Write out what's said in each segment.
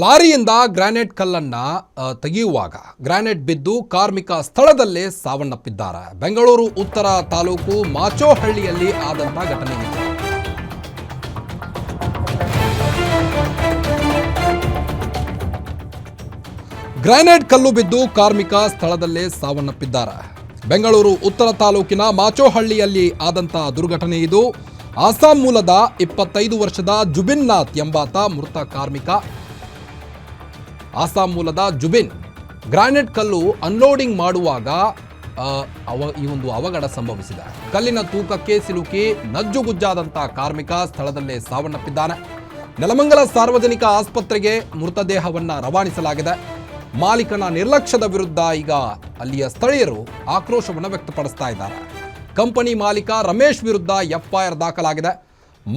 ಲಾರಿಯಿಂದ granite ಕಲ್ಲನ್ನ ತೆಗೆಯುವಾಗ granite ಬಿದ್ದು ಕಾರ್ಮಿಕ ಸ್ಥಳದಲ್ಲೇ ಸಾವನ್ನಪ್ಪಿದ್ದಾರೆ. ಬೆಂಗಳೂರು ಉತ್ತರ ತಾಲೂಕು ಮಾಚೋಹಳ್ಳಿಯಲ್ಲಿ ಆದಂತ ಘಟನೆ ಇದೆ. ಗ್ರಾನೈಟ್ ಕಲ್ಲು ಬಿದ್ದು ಕಾರ್ಮಿಕ ಸ್ಥಳದಲ್ಲೇ ಸಾವನ್ನಪ್ಪಿದ್ದಾರೆ. ಬೆಂಗಳೂರು ಉತ್ತರ ತಾಲೂಕಿನ ಮಾಚೋಹಳ್ಳಿಯಲ್ಲಿ ಆದಂತ ದುರ್ಘಟನೆ ಇದು. ಅಸ್ಸಾಂ ಮೂಲದ 25 ವರ್ಷದ ಜುಬಿನ್ ನಾಥ್ ಎಂಬಾತ ಮೃತ ಕಾರ್ಮಿಕ. ಅಸ್ಸಾಂ ಮೂಲದ ಜುಬಿನ್ ಗ್ರಾನೈಟ್ ಕಲ್ಲು ಅನ್ಲೋಡಿಂಗ್ ಮಾಡುವಾಗ ಈ ಒಂದು ಅವಘಡ ಸಂಭವಿಸಿದೆ. ಕಲ್ಲಿನ ತೂಕಕ್ಕೆ ಸಿಲುಕಿ ನಜ್ಜುಗುಜ್ಜಾದಂಥ ಕಾರ್ಮಿಕ ಸ್ಥಳದಲ್ಲೇ ಸಾವನ್ನಪ್ಪಿದ್ದಾನೆ. ನೆಲಮಂಗಲ ಸಾರ್ವಜನಿಕ ಆಸ್ಪತ್ರೆಗೆ ಮೃತದೇಹವನ್ನು ರವಾನಿಸಲಾಗಿದೆ. ಮಾಲೀಕನ ನಿರ್ಲಕ್ಷ್ಯದ ವಿರುದ್ಧ ಈಗ ಅಲ್ಲಿಯ ಸ್ಥಳೀಯರು ಆಕ್ರೋಶವನ್ನು ವ್ಯಕ್ತಪಡಿಸ್ತಾ ಇದ್ದಾರೆ. ಕಂಪನಿ ಮಾಲೀಕ ರಮೇಶ್ ವಿರುದ್ಧ ಎಫ್ಐಆರ್ ದಾಖಲಾಗಿದೆ.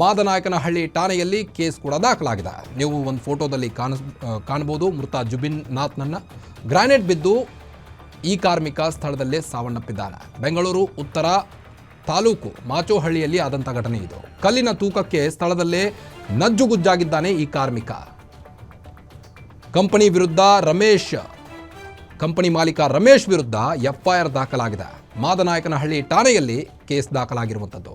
ಮಾದನಾಯಕನಹಳ್ಳಿ ಠಾಣೆಯಲ್ಲಿ ಕೇಸ್ ಕೂಡ ದಾಖಲಾಗಿದೆ. ನೀವು ಒಂದು ಫೋಟೋದಲ್ಲಿ ಕಾಣಬಹುದು ಮೃತ ಜುಬಿನ್ ನಾಥ್ನನ್ನ. ಗ್ರಾನೈಟ್ ಬಿದ್ದು ಈ ಕಾರ್ಮಿಕ ಸ್ಥಳದಲ್ಲೇ ಸಾವನ್ನಪ್ಪಿದ್ದಾನೆ. ಬೆಂಗಳೂರು ಉತ್ತರ ತಾಲೂಕು ಮಾಚೋಹಳ್ಳಿಯಲ್ಲಿ ಆದಂಥ ಘಟನೆ ಇದು. ಕಲ್ಲಿನ ತೂಕಕ್ಕೆ ಸ್ಥಳದಲ್ಲೇ ನಜ್ಜುಗುಜ್ಜಾಗಿದ್ದಾನೆ ಈ ಕಾರ್ಮಿಕ. ಕಂಪನಿ ಮಾಲೀಕ ರಮೇಶ್ ವಿರುದ್ಧ ಎಫ್ಐಆರ್ ದಾಖಲಾಗಿದೆ. ಮಾದನಾಯಕನಹಳ್ಳಿ ಠಾಣೆಯಲ್ಲಿ ಕೇಸ್ ದಾಖಲಾಗಿರುವಂಥದ್ದು.